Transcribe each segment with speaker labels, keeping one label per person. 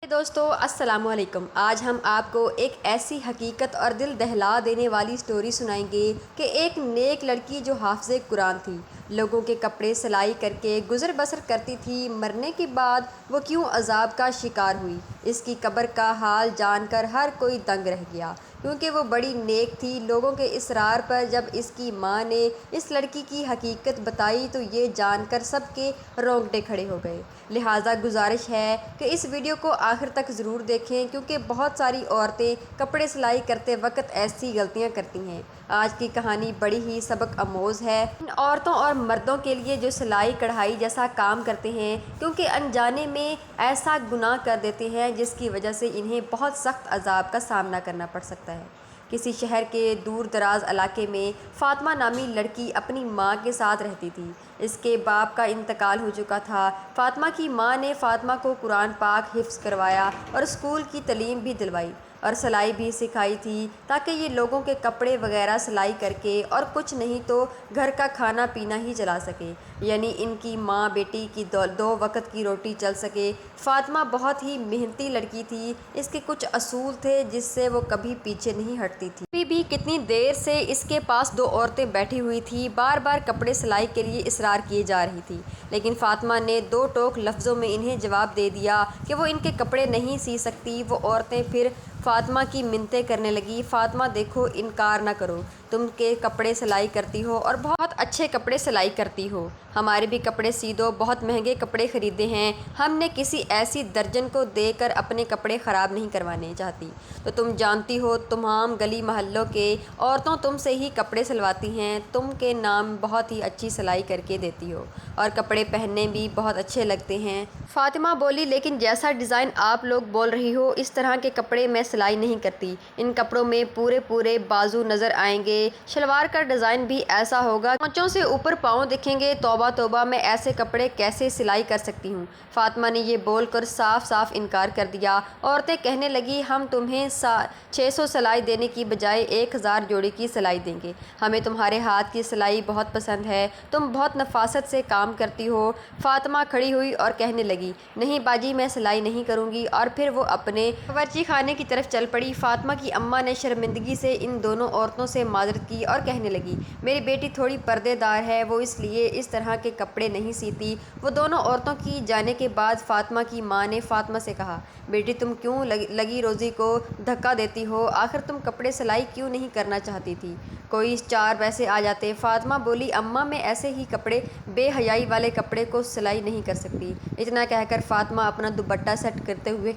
Speaker 1: دوستو السلام علیکم۔ آج ہم آپ کو ایک ایسی حقیقت اور دل دہلا دینے والی سٹوری سنائیں گے کہ ایک نیک لڑکی جو حافظ قرآن تھی، لوگوں کے کپڑے سلائی کر کے گزر بسر کرتی تھی، مرنے کے بعد وہ کیوں عذاب کا شکار ہوئی۔ اس کی قبر کا حال جان کر ہر کوئی دنگ رہ گیا، کیونکہ وہ بڑی نیک تھی۔ لوگوں کے اصرار پر جب اس کی ماں نے اس لڑکی کی حقیقت بتائی تو یہ جان کر سب کے رونگٹے کھڑے ہو گئے۔ لہٰذا گزارش ہے کہ اس ویڈیو کو آخر تک ضرور دیکھیں، کیونکہ بہت ساری عورتیں کپڑے سلائی کرتے وقت ایسی غلطیاں کرتی ہیں۔ آج کی کہانی بڑی ہی سبق آموز ہے ان عورتوں اور مردوں کے لیے جو سلائی کڑھائی جیسا کام کرتے ہیں، کیونکہ انجانے میں ایسا گناہ کر دیتے ہیں جس کی وجہ سے انہیں بہت سخت عذاب کا سامنا کرنا پڑ سکتا ہے۔ کسی شہر کے دور دراز علاقے میں فاطمہ نامی لڑکی اپنی ماں کے ساتھ رہتی تھی۔ اس کے باپ کا انتقال ہو چکا تھا۔ فاطمہ کی ماں نے فاطمہ کو قرآن پاک حفظ کروایا اور اسکول کی تعلیم بھی دلوائی اور سلائی بھی سکھائی تھی، تاکہ یہ لوگوں کے کپڑے وغیرہ سلائی کر کے اور کچھ نہیں تو گھر کا کھانا پینا ہی چلا سکے، یعنی ان کی ماں بیٹی کی دو وقت کی روٹی چل سکے۔ فاطمہ بہت ہی محنتی لڑکی تھی۔ اس کے کچھ اصول تھے جس سے وہ کبھی پیچھے نہیں ہٹتی تھی۔ ابھی بھی کتنی دیر سے اس کے پاس دو عورتیں بیٹھی ہوئی تھیں، بار بار کپڑے سلائی کے لیے اصرار کیے جا رہی تھی، لیکن فاطمہ نے دو ٹوک لفظوں میں انہیں جواب دے دیا کہ وہ ان کے کپڑے نہیں سی سکتی۔ وہ عورتیں پھر فاطمہ کی منتیں کرنے لگیں، فاطمہ دیکھو، انکار نہ کرو، تم کے کپڑے سلائی کرتی ہو اور بہت اچھے کپڑے سلائی کرتی ہو، ہمارے بھی کپڑے سی دو، بہت مہنگے کپڑے خریدے ہیں، ہم نے کسی ایسی درجن کو دے کر اپنے کپڑے خراب نہیں کروانے چاہتی۔ تو تم جانتی ہو تمام گلی محلوں کے عورتوں تم سے ہی کپڑے سلواتی ہیں، تم کے نام بہت ہی اچھی سلائی کر کے دیتی ہو اور کپڑے پہننے بھی بہت اچھے لگتے ہیں۔ فاطمہ بولی، لیکن جیسا ڈیزائن آپ لوگ بول رہی ہو اس طرح کے کپڑے میں سلائی نہیں کرتی۔ ان کپڑوں میں پورے بازو نظر آئیں گے، شلوار کا ڈیزائن بھی ایسا ہوگا، پونچوں سے اوپر پاؤں دکھیں گے، توبہ توبہ، میں ایسے کپڑے کیسے سلائی کر سکتی ہوں۔ فاطمہ نے یہ بول کر صاف انکار کر دیا۔ عورتیں کہنے لگی، ہم تمہیں 600 سلائی دینے کی بجائے 1000 جوڑی کی سلائی دیں گے، ہمیں تمہارے ہاتھ کی سلائی بہت پسند ہے، تم بہت نفاست سے کام کرتی ہو۔ فاطمہ کھڑی ہوئی اور کہنے لگی، نہیں باجی، میں سلائی نہیں کروں گی، اور پھر وہ اپنے باورچی خانے کی طرف چل پڑی۔ فاطمہ کی اماں نے شرمندگی سے ان دونوں عورتوں سے معذرت کی اور کہنے لگی، میری بیٹی تھوڑی پردے دار ہے، وہ اس لیے اس طرح کے کپڑے نہیں سیتی۔ وہ دونوں عورتوں کی جانے کے بعد فاطمہ کی ماں نے فاطمہ سے کہا، بیٹی تم کیوں لگی روزی کو دھکا دیتی ہو، آخر تم کپڑے سلائی کیوں نہیں کرنا چاہتی تھی، کوئی 4 پیسے آ جاتے۔ فاطمہ بولی، اماں میں ایسے ہی کپڑے، بے حیائی والے کپڑے کو سلائی نہیں کر سکتی۔ اتنا کہہ کر فاطمہ اپنا دوپٹہ سیٹ کرتے ہوئے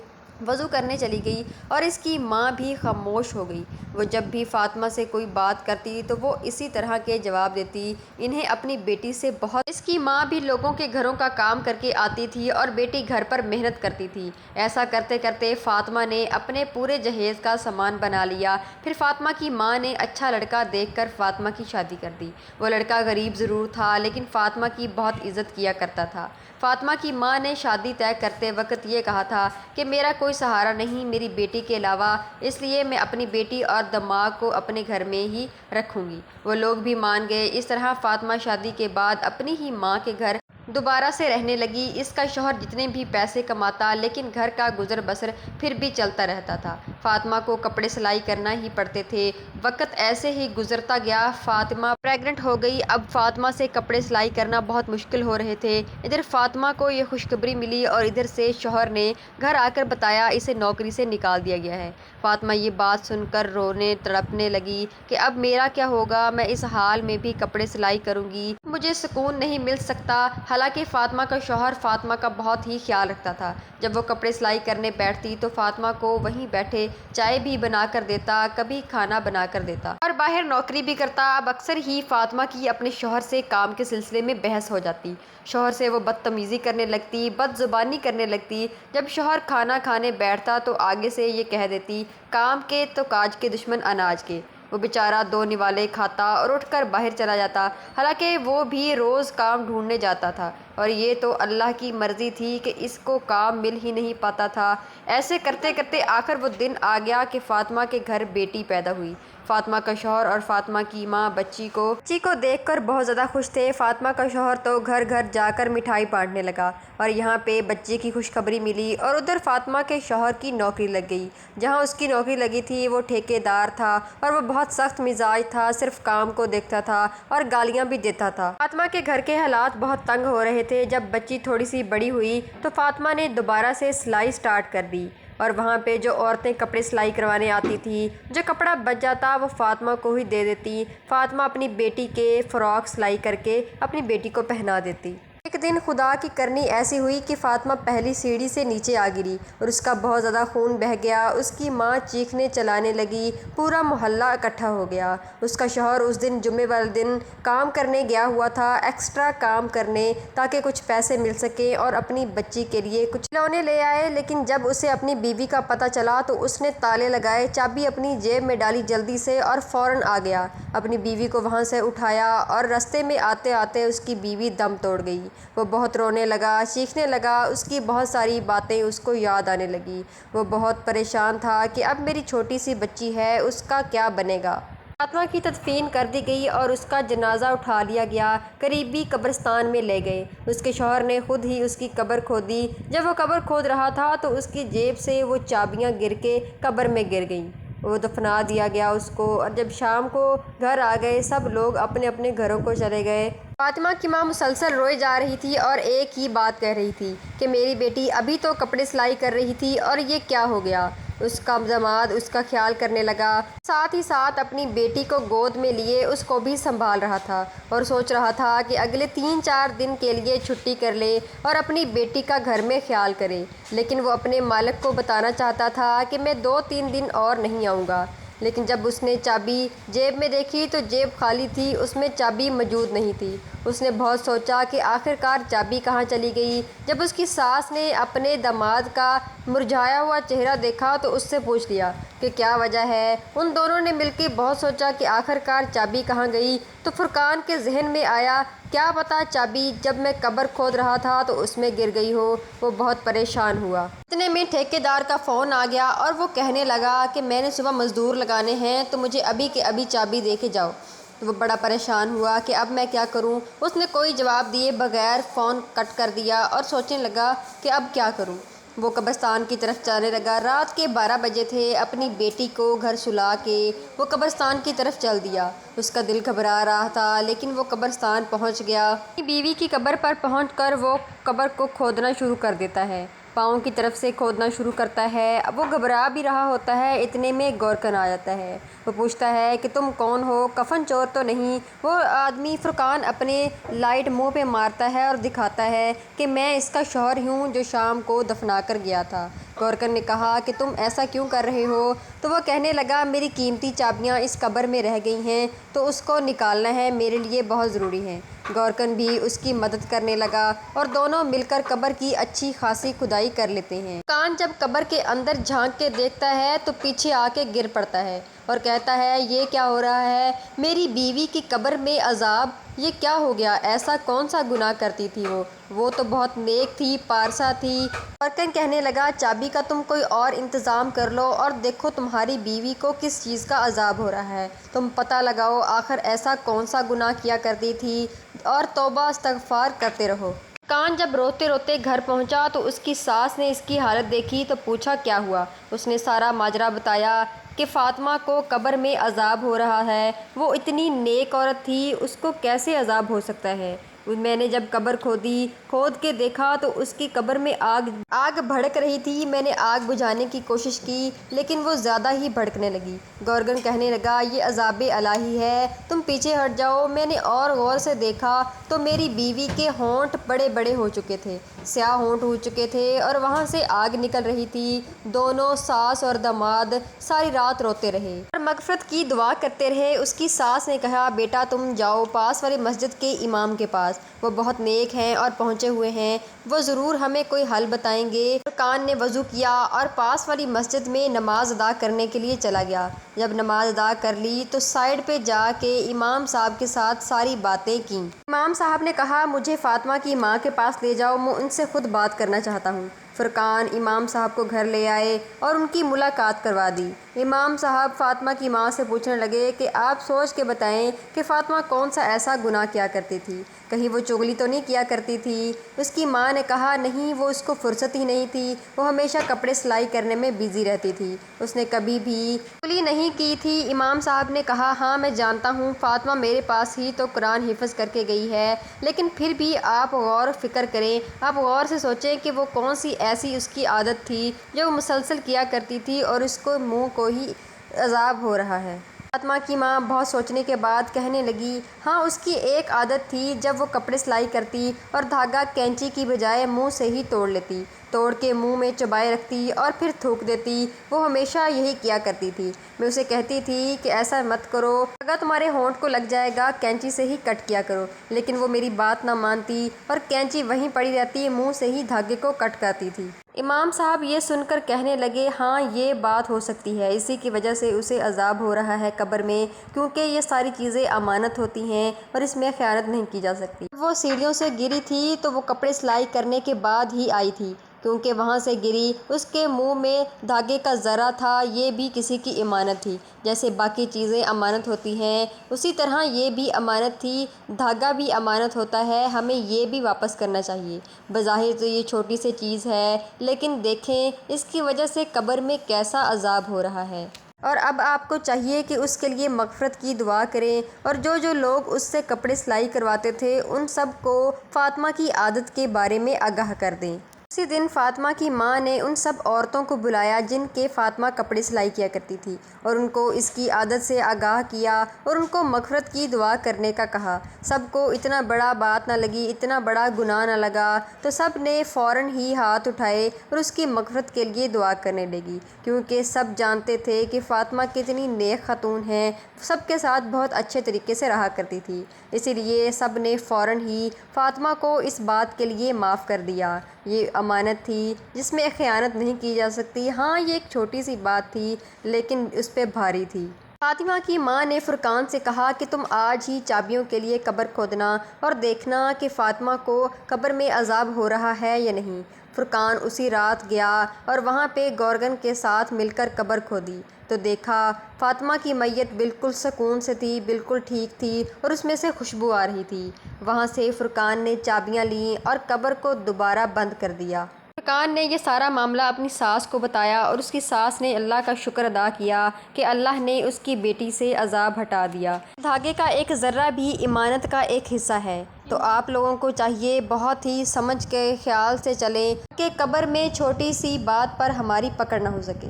Speaker 1: وضو کرنے چلی گئی اور اس کی ماں بھی خاموش ہو گئی۔ وہ جب بھی فاطمہ سے کوئی بات کرتی تو وہ اسی طرح کے جواب دیتی، انہیں اپنی بیٹی سے بہت۔ اس کی ماں بھی لوگوں کے گھروں کا کام کر کے آتی تھی اور بیٹی گھر پر محنت کرتی تھی۔ ایسا کرتے کرتے فاطمہ نے اپنے پورے جہیز کا سامان بنا لیا۔ پھر فاطمہ کی ماں نے اچھا لڑکا دیکھ کر فاطمہ کی شادی کر دی۔ وہ لڑکا غریب ضرور تھا لیکن فاطمہ کی بہت عزت کیا کرتا تھا۔ فاطمہ کی ماں نے شادی طے کرتے وقت یہ کہا تھا کہ میرا کوئی سہارا نہیں میری بیٹی کے علاوہ، اس لیے میں اپنی بیٹی اور دماغ کو اپنے گھر میں ہی رکھوں گی۔ وہ لوگ بھی مان گئے۔ اس طرح فاطمہ شادی کے بعد اپنی ہی ماں کے گھر دوبارہ سے رہنے لگی۔ اس کا شوہر جتنے بھی پیسے کماتا لیکن گھر کا گزر بسر پھر بھی چلتا رہتا تھا۔ فاطمہ کو کپڑے سلائی کرنا ہی پڑتے تھے۔ وقت ایسے ہی گزرتا گیا، فاطمہ پریگننٹ ہو گئی۔ اب فاطمہ سے کپڑے سلائی کرنا بہت مشکل ہو رہے تھے۔ ادھر فاطمہ کو یہ خوشخبری ملی اور ادھر سے شوہر نے گھر آ کر بتایا اسے نوکری سے نکال دیا گیا ہے۔ فاطمہ یہ بات سن کر رونے تڑپنے لگی کہ اب میرا کیا ہوگا، میں اس حال میں بھی کپڑے سلائی کروں گی، مجھے سکون نہیں مل سکتا۔ حالانکہ فاطمہ کا شوہر فاطمہ کا بہت ہی خیال رکھتا تھا۔ جب وہ کپڑے سلائی کرنے بیٹھتی تو فاطمہ کو وہیں بیٹھے چائے بھی بنا کر دیتا، کبھی کھانا بنا کر دیتا اور باہر نوکری بھی کرتا۔ اب اکثر ہی فاطمہ کی اپنے شوہر سے کام کے سلسلے میں بحث ہو جاتی۔ شوہر سے وہ بدتمیزی کرنے لگتی، بد زبانی کرنے لگتی۔ جب شوہر کھانا کھانے بیٹھتا تو آگے سے یہ کہہ دیتی، کام کے تو کاج کے دشمن اناج کے۔ وہ بیچارہ 2 نوالے کھاتا اور اٹھ کر باہر چلا جاتا، حالانکہ وہ بھی روز کام ڈھونڈنے جاتا تھا۔ اور یہ تو اللہ کی مرضی تھی کہ اس کو کام مل ہی نہیں پاتا تھا۔ ایسے کرتے کرتے آخر وہ دن آ گیا کہ فاطمہ کے گھر بیٹی پیدا ہوئی۔ فاطمہ کا شوہر اور فاطمہ کی ماں بچی کو دیکھ کر بہت زیادہ خوش تھے۔ فاطمہ کا شوہر تو گھر گھر جا کر مٹھائی بانٹنے لگا، اور یہاں پہ بچے کی خوشخبری ملی، اور ادھر فاطمہ کے شوہر کی نوکری لگ گئی۔ جہاں اس کی نوکری لگی تھی وہ ٹھیکیدار تھا، اور وہ بہت سخت مزاج تھا، صرف کام کو دیکھتا تھا اور گالیاں بھی دیتا تھا۔ فاطمہ کے گھر کے حالات بہت تنگ ہو رہے تھے۔ جب بچی تھوڑی سی بڑی ہوئی تو فاطمہ نے دوبارہ سے سلائی سٹارٹ کر دی، اور وہاں پہ جو عورتیں کپڑے سلائی کروانے آتی تھیں، جو کپڑا بچ جاتا وہ فاطمہ کو ہی دے دیتی۔ فاطمہ اپنی بیٹی کے فراک سلائی کر کے اپنی بیٹی کو پہنا دیتی۔ ایک دن خدا کی کرنی ایسی ہوئی کہ فاطمہ پہلی سیڑھی سے نیچے آ گری اور اس کا بہت زیادہ خون بہہ گیا۔ اس کی ماں چیخنے چلانے لگی، پورا محلہ اکٹھا ہو گیا۔ اس کا شوہر اس دن جمعے والے دن کام کرنے گیا ہوا تھا، ایکسٹرا کام کرنے تاکہ کچھ پیسے مل سکیں اور اپنی بچی کے لیے کچھ کھلونے لے آئے۔ لیکن جب اسے اپنی بیوی کا پتہ چلا تو اس نے تالے لگائے، چابی اپنی جیب میں ڈالی جلدی سے اور فوراً آ گیا۔ اپنی بیوی کو وہاں سے اٹھایا اور رستے میں آتے آتے اس کی بیوی دم توڑ گئی۔ وہ بہت رونے لگا، چیخنے لگا، اس کی بہت ساری باتیں اس کو یاد آنے لگی۔ وہ بہت پریشان تھا کہ اب میری چھوٹی سی بچی ہے، اس کا کیا بنے گا۔ فاطمہ کی تدفین کر دی گئی اور اس کا جنازہ اٹھا لیا گیا، قریبی قبرستان میں لے گئے۔ اس کے شوہر نے خود ہی اس کی قبر کھودی۔ جب وہ قبر کھود رہا تھا تو اس کی جیب سے وہ چابیاں گر کے قبر میں گر گئیں۔ وہ دفنا دیا گیا اس کو، اور جب شام کو گھر آ گئے سب لوگ اپنے اپنے گھروں کو چلے گئے۔ فاطمہ کی ماں مسلسل روئے جا رہی تھی اور ایک ہی بات کہہ رہی تھی کہ میری بیٹی ابھی تو کپڑے سلائی کر رہی تھی اور یہ کیا ہو گیا۔ اس کا داماد اس کا خیال کرنے لگا، ساتھ ہی ساتھ اپنی بیٹی کو گود میں لیے اس کو بھی سنبھال رہا تھا، اور سوچ رہا تھا کہ اگلے 3-4 دن کے لیے چھٹی کر لے اور اپنی بیٹی کا گھر میں خیال کرے۔ لیکن وہ اپنے مالک کو بتانا چاہتا تھا کہ میں 2-3 دن اور نہیں آؤں گا۔ لیکن جب اس نے چابی جیب میں دیکھی تو جیب خالی تھی، اس میں چابی موجود نہیں تھی۔ اس نے بہت سوچا کہ آخر کار چابی کہاں چلی گئی۔ جب اس کی ساس نے اپنے داماد کا مرجھایا ہوا چہرہ دیکھا تو اس سے پوچھ لیا کہ کیا وجہ ہے۔ ان دونوں نے مل کے بہت سوچا کہ آخر کار چابی کہاں گئی، تو فرقان کے ذہن میں آیا کیا پتہ چابی جب میں قبر کھود رہا تھا تو اس میں گر گئی ہو۔ وہ بہت پریشان ہوا۔ اتنے میں ٹھیکیدار کا فون آ گیا اور وہ کہنے لگا کہ میں نے صبح مزدور لگانے ہیں تو مجھے ابھی کے ابھی چابی دے کے جاؤ۔ تو وہ بڑا پریشان ہوا کہ اب میں کیا کروں۔ اس نے کوئی جواب دیے بغیر فون کٹ کر دیا اور سوچنے لگا کہ اب کیا کروں۔ وہ قبرستان کی طرف جانے لگا۔ رات کے 12 بجے تھے۔ اپنی بیٹی کو گھر سلا کے وہ قبرستان کی طرف چل دیا۔ اس کا دل گھبرا رہا تھا، لیکن وہ قبرستان پہنچ گیا۔ اپنی بیوی کی قبر پر پہنچ کر وہ قبر کو کھودنا شروع کر دیتا ہے، پاؤں کی طرف سے کھودنا شروع کرتا ہے۔ اب وہ گھبرا بھی رہا ہوتا ہے، اتنے میں گورکن آ جاتا ہے۔ وہ پوچھتا ہے کہ تم کون ہو، کفن چور تو نہیں؟ وہ آدمی فرقان اپنے لائٹ منہ پہ مارتا ہے اور دکھاتا ہے کہ میں اس کا شوہر ہوں جو شام کو دفنا کر گیا تھا۔ گورکن نے کہا کہ تم ایسا کیوں کر رہے ہو؟ تو وہ کہنے لگا میری قیمتی چابیاں اس قبر میں رہ گئی ہیں تو اس کو نکالنا ہے، میرے لیے بہت ضروری ہے۔ گورکن بھی اس کی مدد کرنے لگا اور دونوں مل کر قبر کی اچھی خاصی کھدائی کر لیتے ہیں۔ فرقان جب قبر کے اندر جھانک کے دیکھتا ہے تو پیچھے آ کے گر پڑتا ہے اور کہتا ہے یہ کیا ہو رہا ہے؟ میری بیوی کی قبر میں عذاب، یہ کیا ہو گیا؟ ایسا کون سا گناہ کرتی تھی وہ تو بہت نیک تھی، پارسا تھی۔ گورکن کہنے لگا چابی کا تم کوئی اور انتظام کر لو اور دیکھو تمہاری بیوی کو کس چیز کا عذاب ہو رہا ہے، تم پتہ لگاؤ آخر ایسا کون سا گناہ کیا کرتی تھی اور توبہ استغفار کرتے رہو۔ فرقان جب روتے روتے گھر پہنچا تو اس کی ساس نے اس کی حالت دیکھی تو پوچھا کیا ہوا۔ اس نے سارا ماجرا بتایا کہ فاطمہ کو قبر میں عذاب ہو رہا ہے، وہ اتنی نیک عورت تھی، اس کو کیسے عذاب ہو سکتا ہے؟ میں نے جب قبر کھود کے دیکھا تو اس کی قبر میں آگ بھڑک رہی تھی، میں نے آگ بجھانے کی کوشش کی لیکن وہ زیادہ ہی بھڑکنے لگی۔ گورکن کہنے لگا یہ عذاب الہی ہے، تم پیچھے ہٹ جاؤ۔ میں نے اور غور سے دیکھا تو میری بیوی کے ہونٹ بڑے بڑے ہو چکے تھے، سیاہ ہونٹ ہو چکے تھے اور وہاں سے آگ نکل رہی تھی۔ دونوں ساس اور داماد ساری رات روتے رہے اور مغفرت کی دعا کرتے رہے۔ اس کی ساس نے کہا، بیٹا تم جاؤ پاس والے مسجد کے امام کے پاس، وہ بہت نیک ہیں اور پہنچے ہوئے ہیں، وہ ضرور ہمیں کوئی حل بتائیں گے۔ فرقان نے وضو کیا اور پاس والی مسجد میں نماز ادا کرنے کے لیے چلا گیا۔ جب نماز ادا کر لی تو سائیڈ پہ جا کے امام صاحب کے ساتھ ساری باتیں کیں۔ امام صاحب نے کہا، مجھے فاطمہ کی ماں کے پاس لے جاؤ، میں ان سے خود بات کرنا چاہتا ہوں۔ فرقان امام صاحب کو گھر لے آئے اور ان کی ملاقات کروا دی۔ امام صاحب فاطمہ کی ماں سے پوچھنے لگے کہ آپ سوچ کے بتائیں کہ فاطمہ کون سا ایسا گناہ کیا کرتی تھی، کہیں وہ چغلی تو نہیں کیا کرتی تھی؟ اس کی ماں نے کہا، نہیں، وہ اس کو فرصت ہی نہیں تھی، وہ ہمیشہ کپڑے سلائی کرنے میں بیزی رہتی تھی، اس نے کبھی بھی چغلی نہیں کی تھی۔ امام صاحب نے کہا، ہاں میں جانتا ہوں فاطمہ میرے پاس ہی تو قرآن حفظ کر کے گئی ہے، لیکن پھر بھی آپ غور و فکر کریں، آپ غور سے سوچیں کہ وہ کون سی ایسی اس کی عادت تھی جو وہ مسلسل کیا کرتی تھی اور اس کو منہ کو ہی عذاب ہو رہا ہے۔ فاطمہ کی ماں بہت سوچنے کے بعد کہنے لگی، ہاں اس کی ایک عادت تھی، جب وہ کپڑے سلائی کرتی اور دھاگا کینچی کی بجائے منہ سے ہی توڑ لیتی، توڑ کے منہ میں چبائے رکھتی اور پھر تھوک دیتی، وہ ہمیشہ یہی کیا کرتی تھی۔ میں اسے کہتی تھی کہ ایسا مت کرو، دھاگا تمہارے ہونٹ کو لگ جائے گا، کینچی سے ہی کٹ کیا کرو، لیکن وہ میری بات نہ مانتی اور کینچی وہیں پڑی رہتی، منہ سے ہی دھاگے کو کٹ کرتی تھی۔ امام صاحب یہ سن کر کہنے لگے، ہاں یہ بات ہو سکتی ہے، اسی کی وجہ سے اسے عذاب ہو رہا ہے قبر میں، کیونکہ یہ ساری چیزیں امانت ہوتی ہیں اور اس میں خیانت نہیں کی جا سکتی۔ وہ سیڑھیوں سے گری تھی تو وہ کپڑے سلائی کرنے کے بعد ہی آئی تھی، کیونکہ وہاں سے گری، اس کے منہ میں دھاگے کا ذرہ تھا، یہ بھی کسی کی امانت تھی۔ جیسے باقی چیزیں امانت ہوتی ہیں اسی طرح یہ بھی امانت تھی، دھاگا بھی امانت ہوتا ہے، ہمیں یہ بھی واپس کرنا چاہیے۔ بظاہر تو یہ چھوٹی سی چیز ہے، لیکن دیکھیں اس کی وجہ سے قبر میں کیسا عذاب ہو رہا ہے۔ اور اب آپ کو چاہیے کہ اس کے لیے مغفرت کی دعا کریں، اور جو لوگ اس سے کپڑے سلائی کرواتے تھے ان سب کو فاطمہ کی عادت کے بارے میں آگاہ کر دیں۔ اسی دن فاطمہ کی ماں نے ان سب عورتوں کو بلایا جن کے فاطمہ کپڑے سلائی کیا کرتی تھی، اور ان کو اس کی عادت سے آگاہ کیا اور ان کو مغفرت کی دعا کرنے کا کہا۔ سب کو اتنا بڑا بات نہ لگی، اتنا بڑا گناہ نہ لگا، تو سب نے فوراً ہی ہاتھ اٹھائے اور اس کی مغفرت کے لیے دعا کرنے لگی، کیونکہ سب جانتے تھے کہ فاطمہ کتنی نیک خاتون ہیں، سب کے ساتھ بہت اچھے طریقے سے رہا کرتی تھی، اسی لیے سب نے فوراً ہی فاطمہ کو اس بات کے لیے معاف کر دیا۔ یہ امانت تھی جس میں خیانت نہیں کی جا سکتی، ہاں یہ ایک چھوٹی سی بات تھی لیکن اس پہ بھاری تھی۔ فاطمہ کی ماں نے فرقان سے کہا کہ تم آج ہی چابیوں کے لیے قبر کھودنا اور دیکھنا کہ فاطمہ کو قبر میں عذاب ہو رہا ہے یا نہیں۔ فرقان اسی رات گیا اور وہاں پہ گورگن کے ساتھ مل کر قبر کھودی تو دیکھا فاطمہ کی میت بالکل سکون سے تھی، بالکل ٹھیک تھی اور اس میں سے خوشبو آ رہی تھی۔ وہاں سے فرقان نے چابیاں لیں اور قبر کو دوبارہ بند کر دیا۔ فرقان نے یہ سارا معاملہ اپنی ساس کو بتایا اور اس کی ساس نے اللہ کا شکر ادا کیا کہ اللہ نے اس کی بیٹی سے عذاب ہٹا دیا۔ دھاگے کا ایک ذرہ بھی امانت کا ایک حصہ ہے، تو آپ لوگوں کو چاہیے بہت ہی سمجھ کے خیال سے چلیں کہ قبر میں چھوٹی سی بات پر ہماری پکڑ نہ ہو سکے۔